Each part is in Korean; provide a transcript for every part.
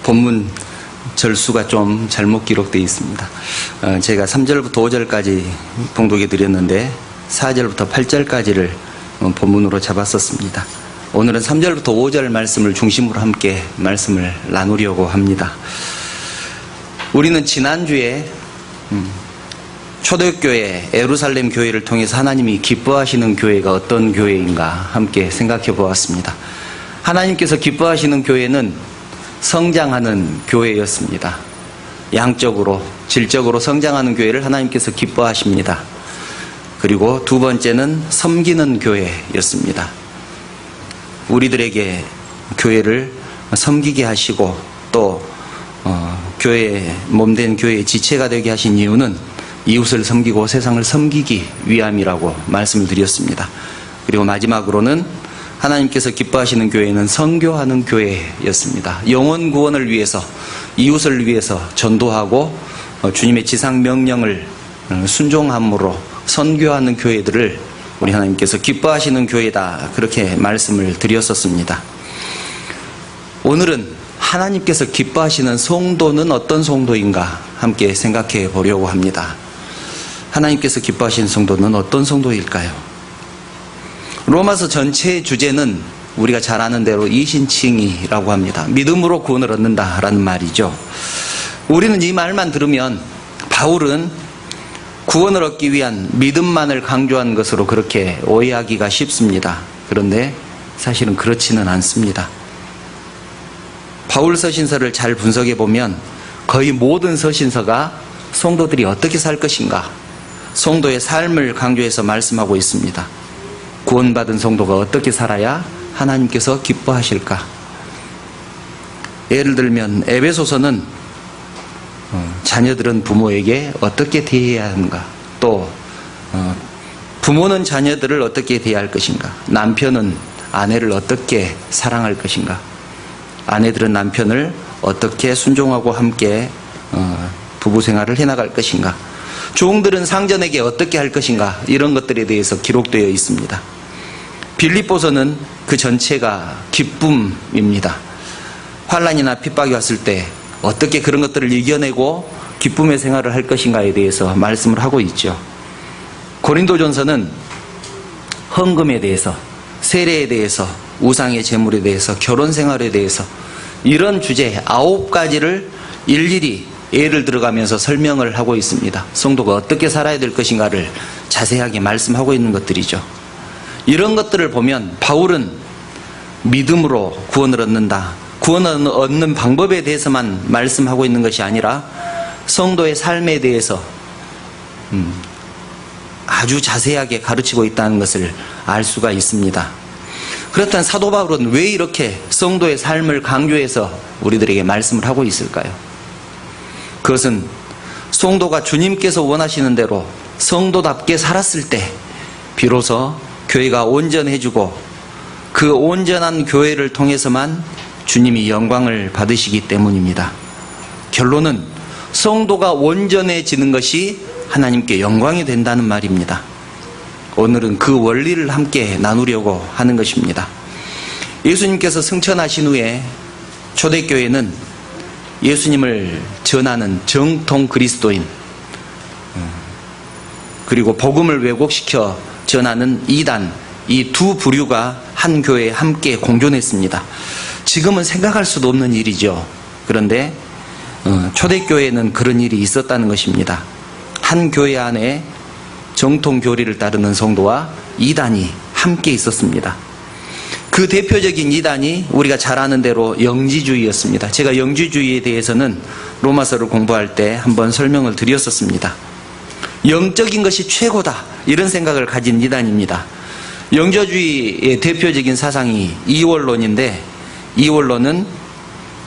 본문 절수가 좀 잘못 기록되어 있습니다. 제가 3절부터 5절까지 봉독해 드렸는데 4절부터 8절까지를 본문으로 잡았었습니다. 오늘은 3절부터 5절 말씀을 중심으로 함께 말씀을 나누려고 합니다. 우리는 지난주에 초대교회 예루살렘 교회를 통해서 하나님이 기뻐하시는 교회가 어떤 교회인가 함께 생각해 보았습니다. 하나님께서 기뻐하시는 교회는 성장하는 교회였습니다. 양적으로 질적으로 성장하는 교회를 하나님께서 기뻐하십니다. 그리고 두 번째는 섬기는 교회였습니다. 우리들에게 교회를 섬기게 하시고 또 교회 몸된 교회의 지체가 되게 하신 이유는 이웃을 섬기고 세상을 섬기기 위함이라고 말씀을 드렸습니다. 그리고 마지막으로는 하나님께서 기뻐하시는 교회는 선교하는 교회였습니다. 영혼 구원을 위해서 이웃을 위해서 전도하고 주님의 지상 명령을 순종함으로 선교하는 교회들을 우리 하나님께서 기뻐하시는 교회다 그렇게 말씀을 드렸었습니다. 오늘은 하나님께서 기뻐하시는 성도는 어떤 성도인가 함께 생각해 보려고 합니다. 하나님께서 기뻐하시는 성도는 어떤 성도일까요? 로마서 전체의 주제는 우리가 잘 아는 대로 이신칭이라고 합니다. 믿음으로 구원을 얻는다라는 말이죠. 우리는 이 말만 들으면 바울은 구원을 얻기 위한 믿음만을 강조한 것으로 그렇게 오해하기가 쉽습니다. 그런데 사실은 그렇지는 않습니다. 바울 서신서를 잘 분석해 보면 거의 모든 서신서가 성도들이 어떻게 살 것인가, 성도의 삶을 강조해서 말씀하고 있습니다. 구원받은 성도가 어떻게 살아야 하나님께서 기뻐하실까? 예를 들면 에베소서는 자녀들은 부모에게 어떻게 대해야 하는가, 또 부모는 자녀들을 어떻게 대할 것인가, 남편은 아내를 어떻게 사랑할 것인가, 아내들은 남편을 어떻게 순종하고 함께 부부 생활을 해나갈 것인가, 종들은 상전에게 어떻게 할 것인가, 이런 것들에 대해서 기록되어 있습니다. 빌립보서는 그 전체가 기쁨입니다. 환난이나 핍박이 왔을 때 어떻게 그런 것들을 이겨내고 기쁨의 생활을 할 것인가에 대해서 말씀을 하고 있죠. 고린도전서는 헌금에 대해서, 세례에 대해서, 우상의 제물에 대해서, 결혼 생활에 대해서 이런 주제 9가지를 일일이 예를 들어가면서 설명을 하고 있습니다. 성도가 어떻게 살아야 될 것인가를 자세하게 말씀하고 있는 것들이죠. 이런 것들을 보면 바울은 믿음으로 구원을 얻는다, 구원을 얻는 방법에 대해서만 말씀하고 있는 것이 아니라 성도의 삶에 대해서 아주 자세하게 가르치고 있다는 것을 알 수가 있습니다. 그렇다면 사도 바울은 왜 이렇게 성도의 삶을 강조해서 우리들에게 말씀을 하고 있을까요? 그것은 성도가 주님께서 원하시는 대로 성도답게 살았을 때 비로소 교회가 온전해지고 그 온전한 교회를 통해서만 주님이 영광을 받으시기 때문입니다. 결론은 성도가 온전해지는 것이 하나님께 영광이 된다는 말입니다. 오늘은 그 원리를 함께 나누려고 하는 것입니다. 예수님께서 승천하신 후에 초대교회는 예수님을 전하는 정통 그리스도인, 그리고 복음을 왜곡시켜 전하는 이단, 이 두 부류가 한 교회에 함께 공존했습니다. 지금은 생각할 수도 없는 일이죠. 그런데 초대교회에는 그런 일이 있었다는 것입니다. 한 교회 안에 정통 교리를 따르는 성도와 이단이 함께 있었습니다. 그 대표적인 이단이 우리가 잘 아는 대로 영지주의였습니다. 제가 영지주의에 대해서는 로마서를 공부할 때 한번 설명을 드렸었습니다. 영적인 것이 최고다, 이런 생각을 가진 이단입니다. 영저주의의 대표적인 사상이 이원론인데, 이원론은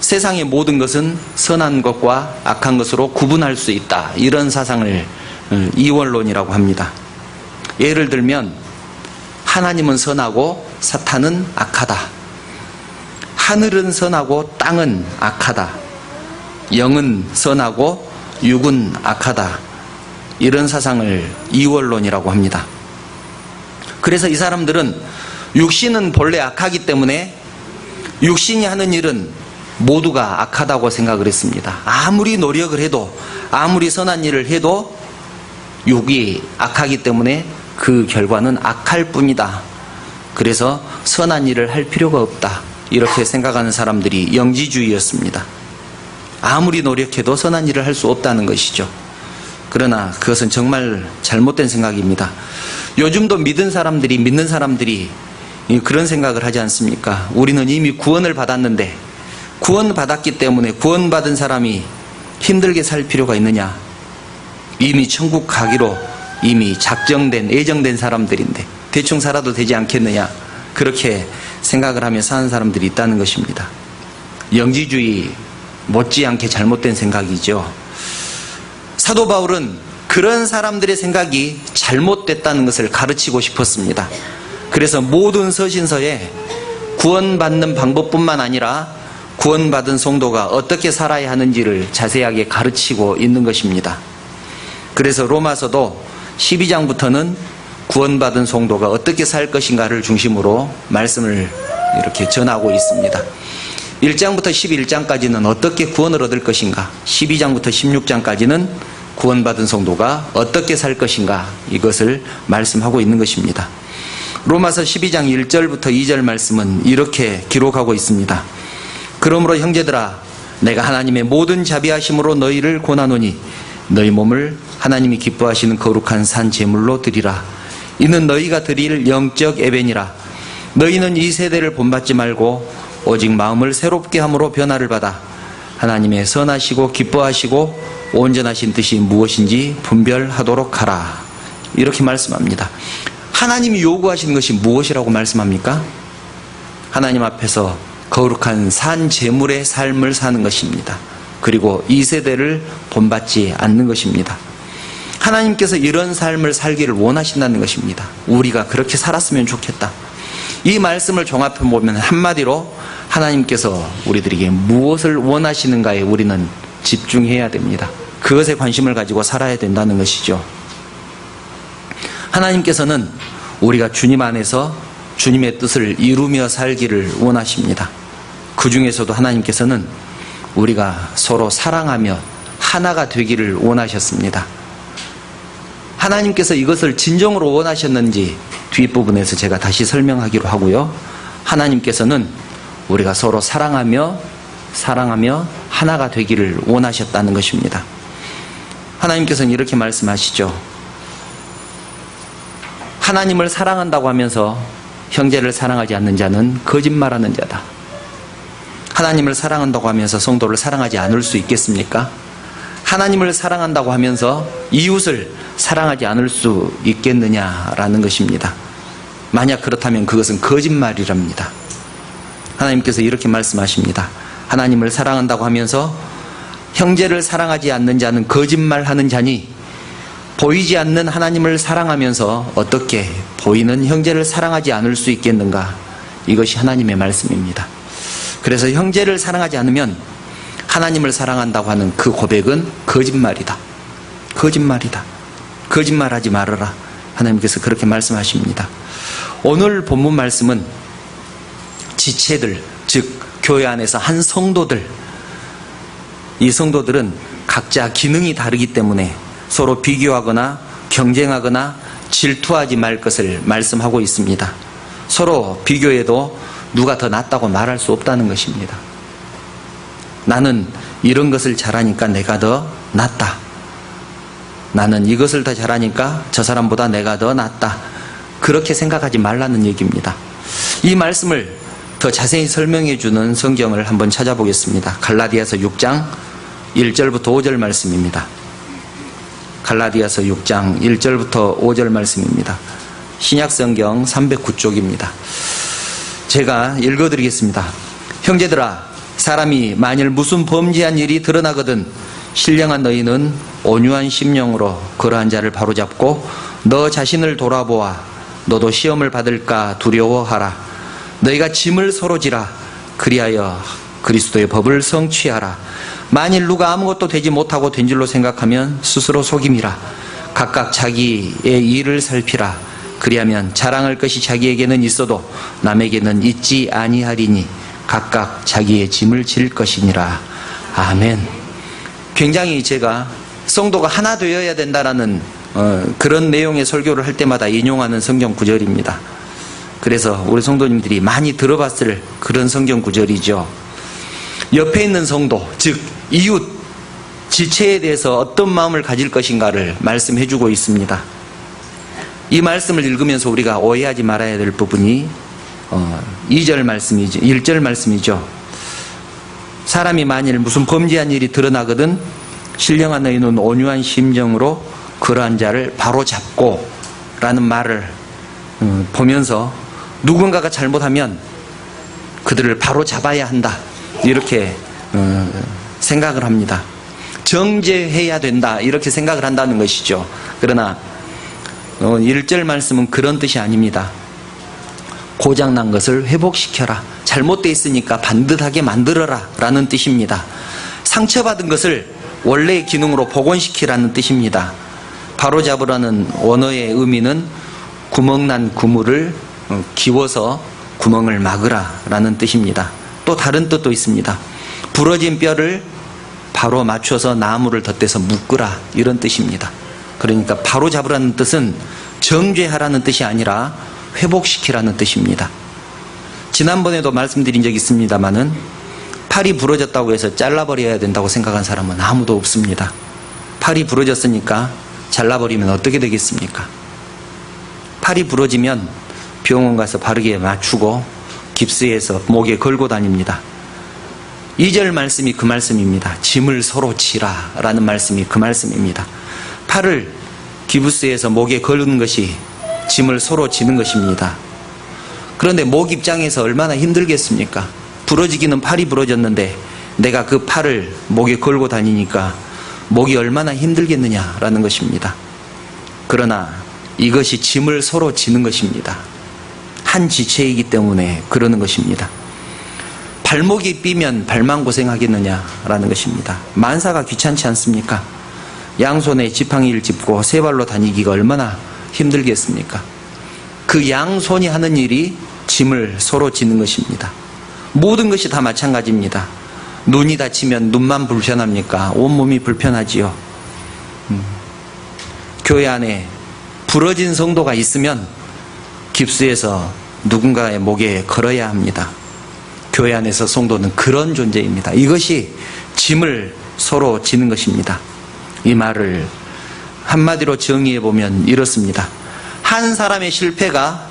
세상의 모든 것은 선한 것과 악한 것으로 구분할 수 있다, 이런 사상을 이원론이라고 합니다. 예를 들면 하나님은 선하고 사탄은 악하다, 하늘은 선하고 땅은 악하다, 영은 선하고 육은 악하다, 이런 사상을 이원론이라고 합니다. 그래서 이 사람들은 육신은 본래 악하기 때문에 육신이 하는 일은 모두가 악하다고 생각을 했습니다. 아무리 노력을 해도, 아무리 선한 일을 해도 육이 악하기 때문에 그 결과는 악할 뿐이다. 그래서 선한 일을 할 필요가 없다. 이렇게 생각하는 사람들이 영지주의였습니다. 아무리 노력해도 선한 일을 할 수 없다는 것이죠. 그러나 그것은 정말 잘못된 생각입니다. 요즘도 믿는 사람들이 그런 생각을 하지 않습니까? 우리는 이미 구원을 받았는데, 구원받았기 때문에 구원받은 사람이 힘들게 살 필요가 있느냐? 이미 천국 가기로 이미 예정된 사람들인데 대충 살아도 되지 않겠느냐? 그렇게 생각을 하며 사는 사람들이 있다는 것입니다. 영지주의 못지않게 잘못된 생각이죠. 사도 바울은 그런 사람들의 생각이 잘못됐다는 것을 가르치고 싶었습니다. 그래서 모든 서신서에 구원받는 방법뿐만 아니라 구원받은 성도가 어떻게 살아야 하는지를 자세하게 가르치고 있는 것입니다. 그래서 로마서도 12장부터는 구원받은 성도가 어떻게 살 것인가를 중심으로 말씀을 이렇게 전하고 있습니다. 1장부터 11장까지는 어떻게 구원을 얻을 것인가, 12장부터 16장까지는 구원받은 성도가 어떻게 살 것인가, 이것을 말씀하고 있는 것입니다. 로마서 12장 1절부터 2절 말씀은 이렇게 기록하고 있습니다. 그러므로 형제들아, 내가 하나님의 모든 자비하심으로 너희를 권하노니 너희 몸을 하나님이 기뻐하시는 거룩한 산 제물로 드리라. 이는 너희가 드릴 영적 예배니라. 너희는 이 세대를 본받지 말고 오직 마음을 새롭게 함으로 변화를 받아 하나님의 선하시고 기뻐하시고 온전하신 뜻이 무엇인지 분별하도록 하라. 이렇게 말씀합니다. 하나님이 요구하시는 것이 무엇이라고 말씀합니까? 하나님 앞에서 거룩한 산 제물의 삶을 사는 것입니다. 그리고 이 세대를 본받지 않는 것입니다. 하나님께서 이런 삶을 살기를 원하신다는 것입니다. 우리가 그렇게 살았으면 좋겠다. 이 말씀을 종합해 보면 한마디로 하나님께서 우리들에게 무엇을 원하시는가에 우리는 집중해야 됩니다. 그것에 관심을 가지고 살아야 된다는 것이죠. 하나님께서는 우리가 주님 안에서 주님의 뜻을 이루며 살기를 원하십니다. 그 중에서도 하나님께서는 우리가 서로 사랑하며 하나가 되기를 원하셨습니다. 하나님께서 이것을 진정으로 원하셨는지 뒷부분에서 제가 다시 설명하기로 하고요. 하나님께서는 우리가 서로 사랑하며 하나가 되기를 원하셨다는 것입니다. 하나님께서는 이렇게 말씀하시죠. 하나님을 사랑한다고 하면서 형제를 사랑하지 않는 자는 거짓말하는 자다. 하나님을 사랑한다고 하면서 성도를 사랑하지 않을 수 있겠습니까? 하나님을 사랑한다고 하면서 이웃을 사랑하지 않을 수 있겠느냐라는 것입니다. 만약 그렇다면 그것은 거짓말이랍니다. 하나님께서 이렇게 말씀하십니다. 하나님을 사랑한다고 하면서 형제를 사랑하지 않는 자는 거짓말하는 자니 보이지 않는 하나님을 사랑하면서 어떻게 보이는 형제를 사랑하지 않을 수 있겠는가? 이것이 하나님의 말씀입니다. 그래서 형제를 사랑하지 않으면 하나님을 사랑한다고 하는 그 고백은 거짓말이다. 거짓말이다. 거짓말하지 말아라. 하나님께서 그렇게 말씀하십니다. 오늘 본문 말씀은 지체들, 즉 교회 안에서 한 성도들, 이 성도들은 각자 기능이 다르기 때문에 서로 비교하거나 경쟁하거나 질투하지 말 것을 말씀하고 있습니다. 서로 비교해도 누가 더 낫다고 말할 수 없다는 것입니다. 나는 이런 것을 잘하니까 내가 더 낫다. 나는 이것을 더 잘하니까 저 사람보다 내가 더 낫다. 그렇게 생각하지 말라는 얘기입니다. 이 말씀을 더 자세히 설명해 주는 성경을 한번 찾아보겠습니다. 갈라디아서 6장 1절부터 5절 말씀입니다. 갈라디아서 6장 1절부터 5절 말씀입니다. 신약성경 309쪽입니다. 제가 읽어드리겠습니다. 형제들아, 사람이 만일 무슨 범죄한 일이 드러나거든 신령한 너희는 온유한 심령으로 그러한 자를 바로잡고 너 자신을 돌아보아 너도 시험을 받을까 두려워하라. 너희가 짐을 서로 지라. 그리하여 그리스도의 법을 성취하라. 만일 누가 아무것도 되지 못하고 된 줄로 생각하면 스스로 속임이라. 각각 자기의 일을 살피라. 그리하면 자랑할 것이 자기에게는 있어도 남에게는 있지 아니하리니 각각 자기의 짐을 질 것이니라. 아멘. 굉장히 제가 성도가 하나 되어야 된다라는 그런 내용의 설교를 할 때마다 인용하는 성경 구절입니다. 그래서 우리 성도님들이 많이 들어봤을 그런 성경 구절이죠. 옆에 있는 성도, 즉 이웃, 지체에 대해서 어떤 마음을 가질 것인가를 말씀해주고 있습니다. 이 말씀을 읽으면서 우리가 오해하지 말아야 될 부분이 2절 말씀이죠. 1절 말씀이죠. 사람이 만일 무슨 범죄한 일이 드러나거든 신령한 너희는 온유한 심정으로 그러한 자를 바로잡고 라는 말을 보면서 누군가가 잘못하면 그들을 바로잡아야 한다 이렇게 생각을 합니다. 정죄해야 된다 이렇게 생각을 한다는 것이죠. 그러나 1절 말씀은 그런 뜻이 아닙니다. 고장난 것을 회복시켜라. 잘못되어 있으니까 반듯하게 만들어라 라는 뜻입니다. 상처받은 것을 원래의 기능으로 복원시키라는 뜻입니다. 바로잡으라는 원어의 의미는 구멍난 그물을 기워서 구멍을 막으라 라는 뜻입니다. 또 다른 뜻도 있습니다. 부러진 뼈를 바로 맞춰서 나무를 덧대서 묶으라 이런 뜻입니다. 그러니까 바로잡으라는 뜻은 정죄하라는 뜻이 아니라 회복시키라는 뜻입니다. 지난번에도 말씀드린 적이 있습니다마는 팔이 부러졌다고 해서 잘라버려야 된다고 생각한 사람은 아무도 없습니다. 팔이 부러졌으니까 잘라버리면 어떻게 되겠습니까? 팔이 부러지면 병원 가서 바르게 맞추고 깁스해서 목에 걸고 다닙니다. 2절 말씀이 그 말씀입니다. 짐을 서로 지라 라는 말씀이 그 말씀입니다. 팔을 기부스에서 목에 걸는 것이 짐을 서로 지는 것입니다. 그런데 목 입장에서 얼마나 힘들겠습니까? 부러지기는 팔이 부러졌는데 내가 그 팔을 목에 걸고 다니니까 목이 얼마나 힘들겠느냐라는 것입니다. 그러나 이것이 짐을 서로 지는 것입니다. 한 지체이기 때문에 그러는 것입니다. 발목이 삐면 발만 고생하겠느냐라는 것입니다. 만사가 귀찮지 않습니까? 양손에 지팡이를 짚고 세 발로 다니기가 얼마나 힘들겠습니까? 그 양손이 하는 일이 짐을 서로 지는 것입니다. 모든 것이 다 마찬가지입니다. 눈이 다치면 눈만 불편합니까? 온몸이 불편하지요. 교회 안에 부러진 성도가 있으면 깁스해서 누군가의 목에 걸어야 합니다. 교회 안에서 성도는 그런 존재입니다. 이것이 짐을 서로 지는 것입니다. 이 말을 한마디로 정의해 보면 이렇습니다. 한 사람의 실패가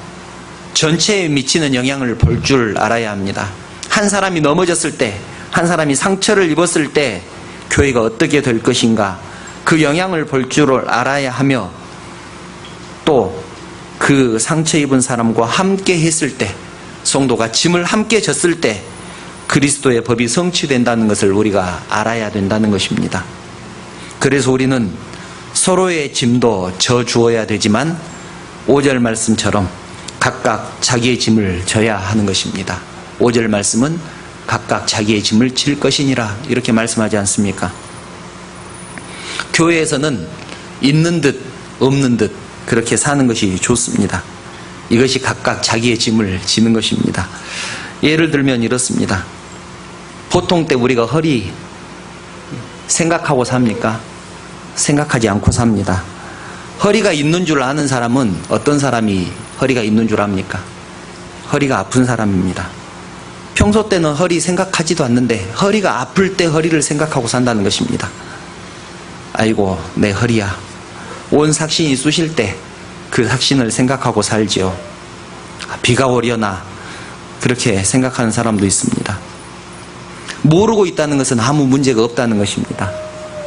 전체에 미치는 영향을 볼 줄 알아야 합니다. 한 사람이 넘어졌을 때, 한 사람이 상처를 입었을 때 교회가 어떻게 될 것인가 그 영향을 볼 줄 알아야 하며 또 그 상처 입은 사람과 함께 했을 때 성도가 짐을 함께 졌을 때 그리스도의 법이 성취된다는 것을 우리가 알아야 된다는 것입니다. 그래서 우리는 서로의 짐도 져 주어야 되지만 5절 말씀처럼 각각 자기의 짐을 져야 하는 것입니다. 5절 말씀은 각각 자기의 짐을 질 것이니라 이렇게 말씀하지 않습니까? 교회에서는 있는 듯 없는 듯 그렇게 사는 것이 좋습니다. 이것이 각각 자기의 짐을 지는 것입니다. 예를 들면 이렇습니다. 보통 때 우리가 허리 생각하고 삽니까? 생각하지 않고 삽니다. 허리가 있는 줄 아는 사람은 어떤 사람이 허리가 있는 줄 압니까? 허리가 아픈 사람입니다. 평소 때는 허리 생각하지도 않는데 허리가 아플 때 허리를 생각하고 산다는 것입니다. 아이고 내 허리야. 온 삭신이 쑤실 때 그 삭신을 생각하고 살지요. 비가 오려나 그렇게 생각하는 사람도 있습니다. 모르고 있다는 것은 아무 문제가 없다는 것입니다.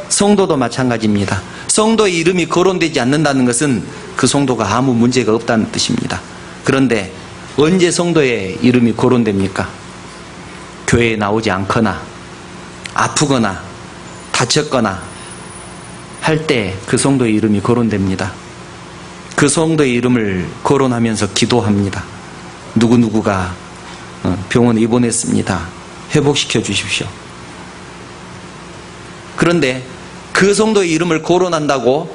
성도도 마찬가지입니다. 성도의 이름이 거론되지 않는다는 것은 그 성도가 아무 문제가 없다는 뜻입니다. 그런데 언제 성도의 이름이 거론됩니까? 교회에 나오지 않거나 아프거나 다쳤거나 할 때 그 성도의 이름이 거론됩니다. 그 성도의 이름을 거론하면서 기도합니다. 누구누구가 병원에 입원했습니다. 회복시켜 주십시오. 그런데 그 성도의 이름을 거론한다고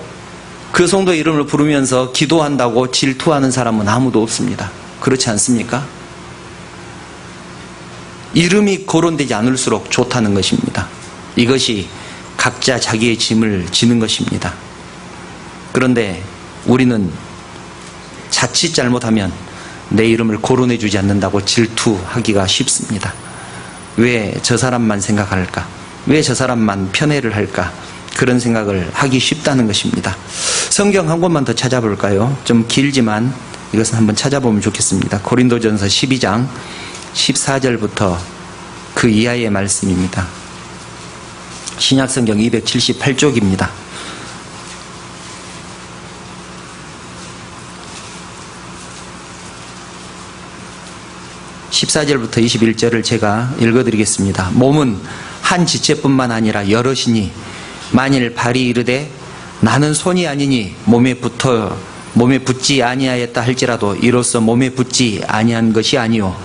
그 성도의 이름을 부르면서 기도한다고 질투하는 사람은 아무도 없습니다. 그렇지 않습니까? 이름이 거론되지 않을수록 좋다는 것입니다. 이것이 각자 자기의 짐을 지는 것입니다. 그런데 우리는 자칫 잘못하면 내 이름을 거론해 주지 않는다고 질투하기가 쉽습니다. 왜 저 사람만 생각할까? 왜 저 사람만 편애를 할까? 그런 생각을 하기 쉽다는 것입니다. 성경 한 권만 더 찾아볼까요? 좀 길지만 이것은 한번 찾아보면 좋겠습니다. 고린도전서 12장 14절부터 그 이하의 말씀입니다. 신약성경 278쪽입니다. (14절부터 21절을) 제가 읽어드리겠습니다. 몸은 한 지체뿐만 아니라 여럿이니 만일 발이 이르되 나는 손이 아니니 몸에 붙지 아니하였다 할지라도 이로써 몸에 붙지 아니한 것이 아니요,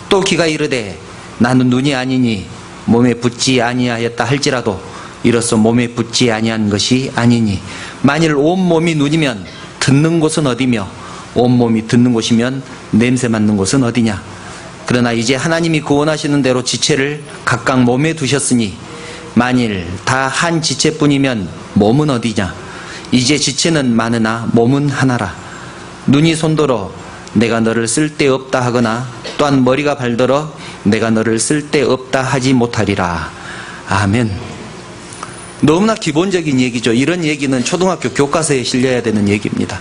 또 귀가 이르되 나는 눈이 아니니 몸에 붙지 아니하였다 할지라도 이로써 몸에 붙지 아니한 것이 아니니, 만일 온몸이 눈이면 듣는 곳은 어디며 온몸이 듣는 곳이면 냄새 맡는 곳은 어디냐. 그러나 이제 하나님이 구원하시는 대로 지체를 각각 몸에 두셨으니 만일 다 한 지체뿐이면 몸은 어디냐. 이제 지체는 많으나 몸은 하나라. 눈이 손들어 내가 너를 쓸데없다 하거나 또한 머리가 발들어 내가 너를 쓸데없다 하지 못하리라. 아멘. 너무나 기본적인 얘기죠. 이런 얘기는 초등학교 교과서에 실려야 되는 얘기입니다.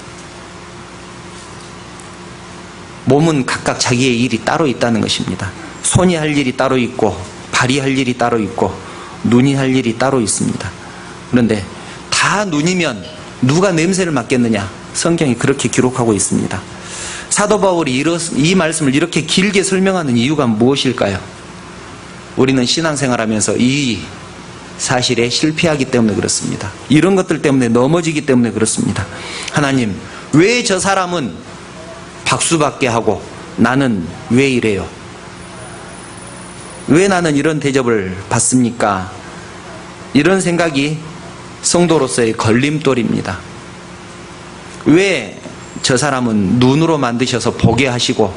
몸은 각각 자기의 일이 따로 있다는 것입니다. 손이 할 일이 따로 있고 발이 할 일이 따로 있고 눈이 할 일이 따로 있습니다. 그런데 다 눈이면 누가 냄새를 맡겠느냐? 성경이 그렇게 기록하고 있습니다. 사도 바울이 이 말씀을 이렇게 길게 설명하는 이유가 무엇일까요? 우리는 신앙생활하면서 이 사실에 실패하기 때문에 그렇습니다. 이런 것들 때문에 넘어지기 때문에 그렇습니다. 하나님, 왜 저 사람은 박수받게 하고 나는 왜 이래요? 왜 나는 이런 대접을 받습니까? 이런 생각이 성도로서의 걸림돌입니다. 왜 저 사람은 눈으로 만드셔서 보게 하시고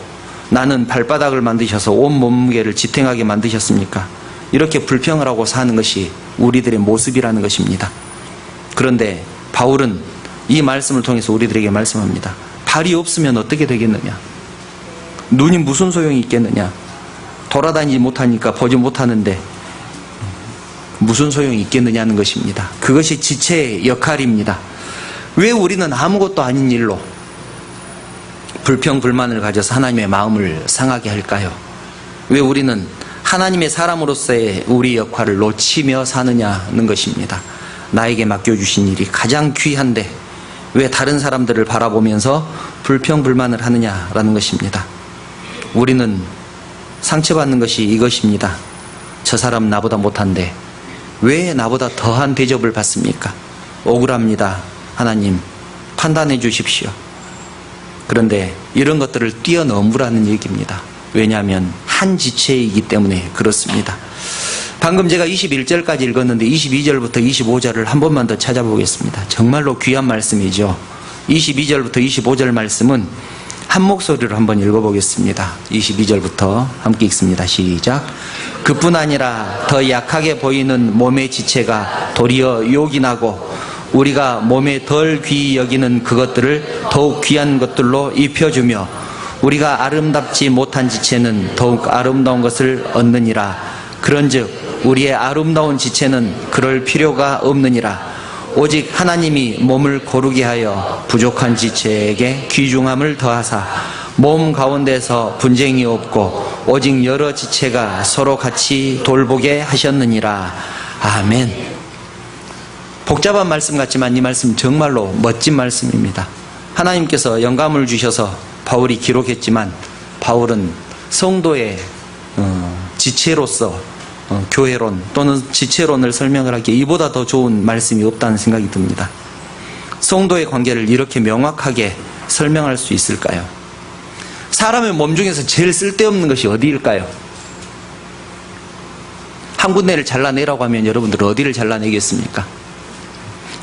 나는 발바닥을 만드셔서 온 몸무게를 지탱하게 만드셨습니까? 이렇게 불평을 하고 사는 것이 우리들의 모습이라는 것입니다. 그런데 바울은 이 말씀을 통해서 우리들에게 말씀합니다. 발이 없으면 어떻게 되겠느냐? 눈이 무슨 소용이 있겠느냐? 돌아다니지 못하니까 보지 못하는데 무슨 소용이 있겠느냐는 것입니다. 그것이 지체의 역할입니다. 왜 우리는 아무것도 아닌 일로 불평, 불만을 가져서 하나님의 마음을 상하게 할까요? 왜 우리는 하나님의 사람으로서의 우리 역할을 놓치며 사느냐는 것입니다. 나에게 맡겨주신 일이 가장 귀한데 왜 다른 사람들을 바라보면서 불평, 불만을 하느냐라는 것입니다. 우리는 상처받는 것이 이것입니다. 저 사람 나보다 못한데 왜 나보다 더한 대접을 받습니까? 억울합니다. 하나님, 판단해 주십시오. 그런데 이런 것들을 뛰어넘으라는 얘기입니다. 왜냐하면 한 지체이기 때문에 그렇습니다. 방금 제가 21절까지 읽었는데 22절부터 25절을 한 번만 더 찾아보겠습니다. 정말로 귀한 말씀이죠. 22절부터 25절 말씀은 한 목소리로 한번 읽어보겠습니다. 22절부터 함께 읽습니다. 시작. 그뿐 아니라 더 약하게 보이는 몸의 지체가 도리어 요긴하고 우리가 몸에 덜 귀히 여기는 그것들을 더욱 귀한 것들로 입혀주며 우리가 아름답지 못한 지체는 더욱 아름다운 것을 얻느니라. 그런즉 우리의 아름다운 지체는 그럴 필요가 없느니라. 오직 하나님이 몸을 거룩게 하여 부족한 지체에게 귀중함을 더하사 몸 가운데서 분쟁이 없고 오직 여러 지체가 서로 같이 돌보게 하셨느니라. 아멘. 복잡한 말씀 같지만 이 말씀 정말로 멋진 말씀입니다. 하나님께서 영감을 주셔서 바울이 기록했지만 바울은 성도의 지체로서 교회론 또는 지체론을 설명을 하기에 이보다 더 좋은 말씀이 없다는 생각이 듭니다. 성도의 관계를 이렇게 명확하게 설명할 수 있을까요? 사람의 몸 중에서 제일 쓸데없는 것이 어디일까요? 한 군데를 잘라내라고 하면 여러분들 어디를 잘라내겠습니까?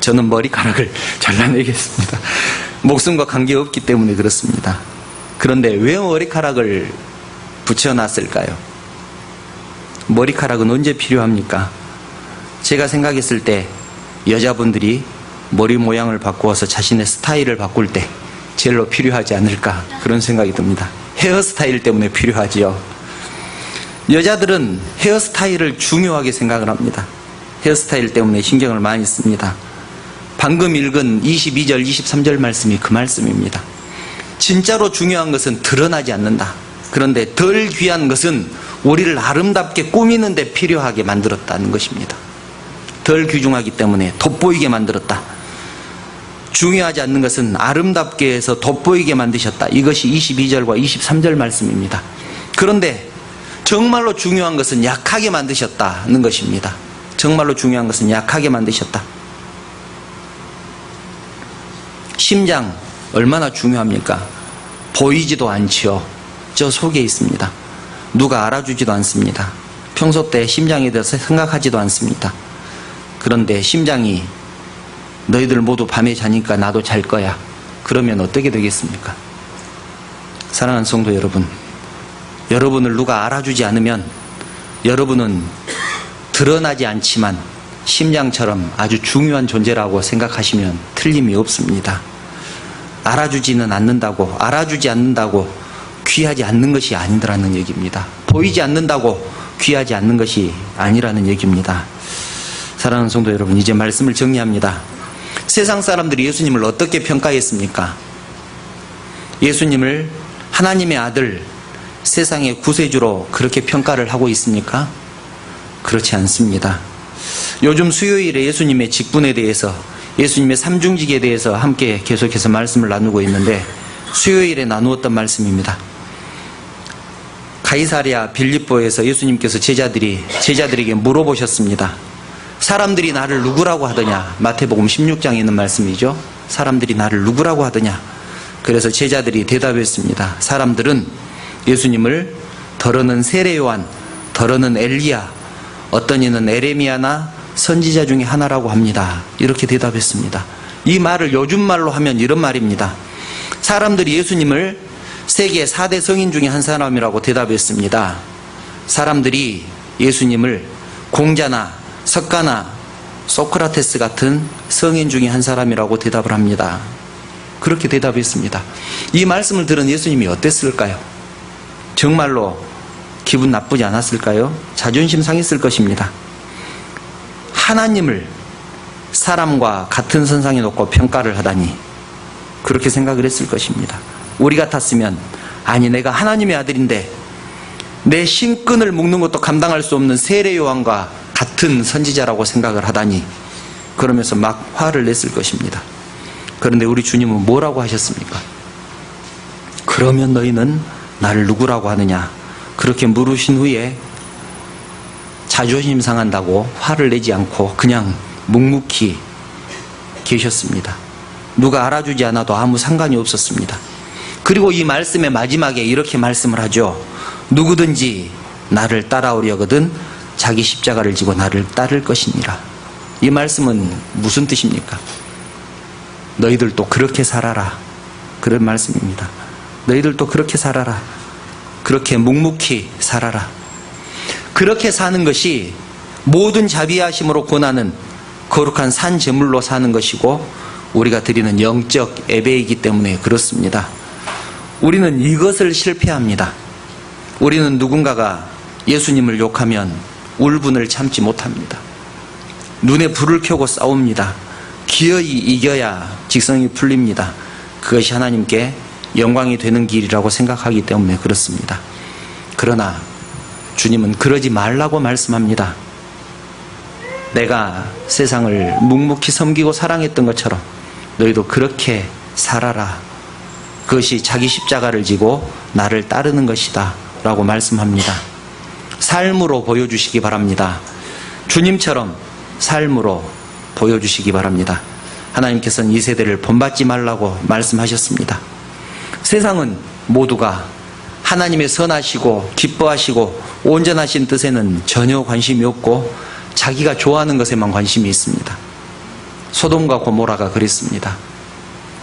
저는 머리카락을 잘라내겠습니다. 목숨과 관계없기 때문에 그렇습니다. 그런데 왜 머리카락을 붙여놨을까요? 머리카락은 언제 필요합니까? 제가 생각했을 때 여자분들이 머리 모양을 바꾸어서 자신의 스타일을 바꿀 때 제일로 필요하지 않을까 그런 생각이 듭니다. 헤어스타일 때문에 필요하지요. 여자들은 헤어스타일을 중요하게 생각을 합니다. 헤어스타일 때문에 신경을 많이 씁니다. 방금 읽은 22절, 23절 말씀이 그 말씀입니다. 진짜로 중요한 것은 드러나지 않는다. 그런데 덜 귀한 것은 우리를 아름답게 꾸미는 데 필요하게 만들었다는 것입니다. 덜 귀중하기 때문에 돋보이게 만들었다. 중요하지 않는 것은 아름답게 해서 돋보이게 만드셨다. 이것이 22절과 23절 말씀입니다. 그런데 정말로 중요한 것은 약하게 만드셨다는 것입니다. 정말로 중요한 것은 약하게 만드셨다. 심장 얼마나 중요합니까? 보이지도 않지요. 저 속에 있습니다. 누가 알아주지도 않습니다. 평소 때 심장에 대해서 생각하지도 않습니다. 그런데 심장이 너희들 모두 밤에 자니까 나도 잘 거야. 그러면 어떻게 되겠습니까? 사랑하는 성도 여러분, 여러분을 누가 알아주지 않으면 여러분은 드러나지 않지만 심장처럼 아주 중요한 존재라고 생각하시면 틀림이 없습니다. 알아주지는 않는다고, 알아주지 않는다고 귀하지 않는 것이 아니라는 얘기입니다. 보이지 않는다고 귀하지 않는 것이 아니라는 얘기입니다. 사랑하는 성도 여러분, 이제 말씀을 정리합니다. 세상 사람들이 예수님을 어떻게 평가했습니까? 예수님을 하나님의 아들, 세상의 구세주로 그렇게 평가를 하고 있습니까? 그렇지 않습니다. 요즘 수요일에 예수님의 직분에 대해서, 예수님의 삼중직에 대해서 함께 계속해서 말씀을 나누고 있는데, 수요일에 나누었던 말씀입니다. 가이사랴 빌립보에서 예수님께서 제자들에게 물어보셨습니다. 사람들이 나를 누구라고 하더냐? 마태복음 16장에 있는 말씀이죠. 사람들이 나를 누구라고 하더냐? 그래서 제자들이 대답했습니다. 사람들은 예수님을 더러는 세례요한, 더러는 엘리야, 어떤 이는 에레미야나 선지자 중에 하나라고 합니다. 이렇게 대답했습니다. 이 말을 요즘 말로 하면 이런 말입니다. 사람들이 예수님을 세계 4대 성인 중에 한 사람이라고 대답했습니다. 사람들이 예수님을 공자나 석가나 소크라테스 같은 성인 중에 한 사람이라고 대답을 합니다. 그렇게 대답했습니다. 이 말씀을 들은 예수님이 어땠을까요? 정말로 기분 나쁘지 않았을까요? 자존심 상했을 것입니다. 하나님을 사람과 같은 선상에 놓고 평가를 하다니, 그렇게 생각을 했을 것입니다. 우리 같았으면, 아니 내가 하나님의 아들인데 내 신끈을 묶는 것도 감당할 수 없는 세례 요한과 같은 선지자라고 생각을 하다니, 그러면서 막 화를 냈을 것입니다. 그런데 우리 주님은 뭐라고 하셨습니까? 그러면 너희는 나를 누구라고 하느냐? 그렇게 물으신 후에 자존심 상한다고 화를 내지 않고 그냥 묵묵히 계셨습니다. 누가 알아주지 않아도 아무 상관이 없었습니다. 그리고 이 말씀의 마지막에 이렇게 말씀을 하죠. 누구든지 나를 따라오려거든 자기 십자가를 지고 나를 따를 것이니라. 이 말씀은 무슨 뜻입니까? 너희들도 그렇게 살아라, 그런 말씀입니다. 너희들도 그렇게 살아라. 그렇게 묵묵히 살아라. 그렇게 사는 것이 모든 자비하심으로 권하는 거룩한 산 제물로 사는 것이고, 우리가 드리는 영적 예배이기 때문에 그렇습니다. 우리는 이것을 실패합니다. 우리는 누군가가 예수님을 욕하면 울분을 참지 못합니다. 눈에 불을 켜고 싸웁니다. 기어이 이겨야 직성이 풀립니다. 그것이 하나님께 영광이 되는 길이라고 생각하기 때문에 그렇습니다. 그러나 주님은 그러지 말라고 말씀합니다. 내가 세상을 묵묵히 섬기고 사랑했던 것처럼 너희도 그렇게 살아라. 그것이 자기 십자가를 지고 나를 따르는 것이다 라고 말씀합니다. 삶으로 보여주시기 바랍니다. 주님처럼 삶으로 보여주시기 바랍니다. 하나님께서는 이 세대를 본받지 말라고 말씀하셨습니다. 세상은 모두가 하나님의 선하시고 기뻐하시고 온전하신 뜻에는 전혀 관심이 없고 자기가 좋아하는 것에만 관심이 있습니다. 소돔과 고모라가 그랬습니다.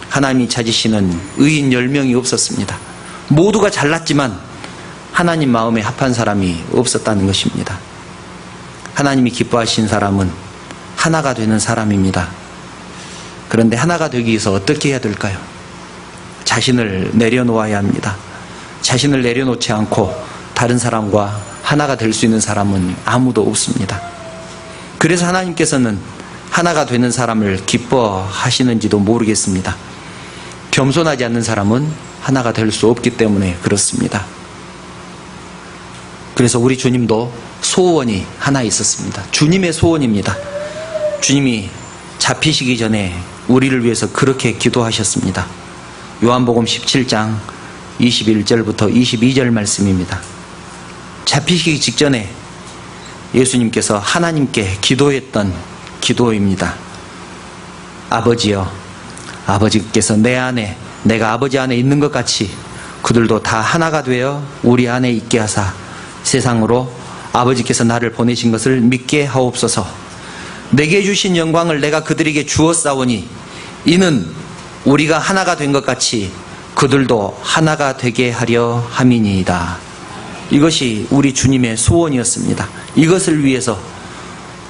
하나님이 찾으시는 의인 10명이 없었습니다. 모두가 잘났지만 하나님 마음에 합한 사람이 없었다는 것입니다. 하나님이 기뻐하신 사람은 하나가 되는 사람입니다. 그런데 하나가 되기 위해서 어떻게 해야 될까요? 자신을 내려놓아야 합니다. 자신을 내려놓지 않고 다른 사람과 하나가 될 수 있는 사람은 아무도 없습니다. 그래서 하나님께서는 하나가 되는 사람을 기뻐하시는지도 모르겠습니다. 겸손하지 않는 사람은 하나가 될 수 없기 때문에 그렇습니다. 그래서 우리 주님도 소원이 하나 있었습니다. 주님의 소원입니다. 주님이 잡히시기 전에 우리를 위해서 그렇게 기도하셨습니다. 요한복음 17장 21절부터 22절 말씀입니다. 잡히시기 직전에 예수님께서 하나님께 기도했던 기도입니다. 아버지여, 아버지께서 내 안에, 내가 아버지 안에 있는 것 같이 그들도 다 하나가 되어 우리 안에 있게 하사 세상으로 아버지께서 나를 보내신 것을 믿게 하옵소서. 내게 주신 영광을 내가 그들에게 주었사오니 이는 우리가 하나가 된 것 같이 그들도 하나가 되게 하려 함이니이다. 이것이 우리 주님의 소원이었습니다. 이것을 위해서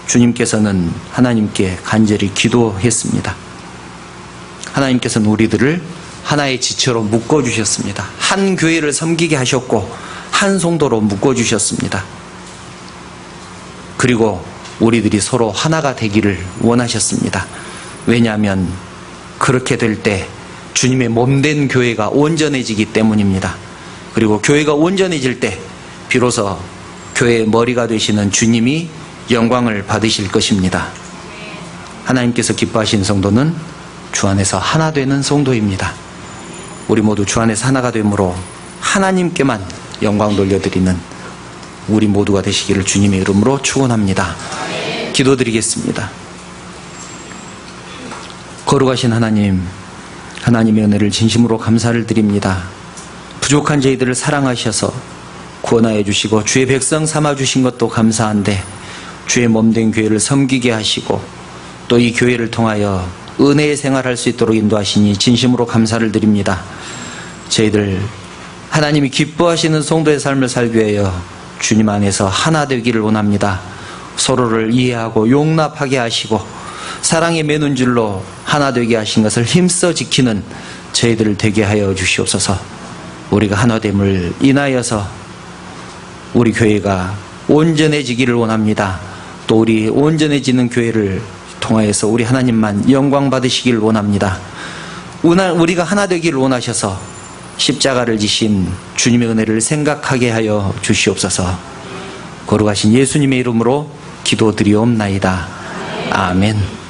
주님께서는 하나님께 간절히 기도했습니다. 하나님께서는 우리들을 하나의 지체로 묶어주셨습니다. 한 교회를 섬기게 하셨고 한 성도로 묶어주셨습니다. 그리고 우리들이 서로 하나가 되기를 원하셨습니다. 왜냐하면 그렇게 될 때 주님의 몸된 교회가 온전해지기 때문입니다. 그리고 교회가 온전해질 때 비로소 교회의 머리가 되시는 주님이 영광을 받으실 것입니다. 하나님께서 기뻐하신 성도는 주 안에서 하나 되는 성도입니다. 우리 모두 주 안에서 하나가 되므로 하나님께만 영광 돌려드리는 우리 모두가 되시기를 주님의 이름으로 축원합니다. 기도드리겠습니다. 거룩하신 하나님, 하나님의 은혜를 진심으로 감사를 드립니다. 부족한 저희들을 사랑하셔서 구원하여 주시고 주의 백성 삼아 주신 것도 감사한데 주의 몸된 교회를 섬기게 하시고 또 이 교회를 통하여 은혜의 생활할 수 있도록 인도하시니 진심으로 감사를 드립니다. 저희들 하나님이 기뻐하시는 성도의 삶을 살기 위하여 주님 안에서 하나 되기를 원합니다. 서로를 이해하고 용납하게 하시고 사랑의 맨눈줄로 하나 되게 하신 것을 힘써 지키는 저희들을 되게 하여 주시옵소서. 우리가 하나됨을 인하여서 우리 교회가 온전해지기를 원합니다. 또 우리 온전해지는 교회를 통하여서 우리 하나님만 영광 받으시기를 원합니다. 우리가 하나 되기를 원하셔서 십자가를 지신 주님의 은혜를 생각하게 하여 주시옵소서. 거룩하신 예수님의 이름으로 기도드리옵나이다. 아멘.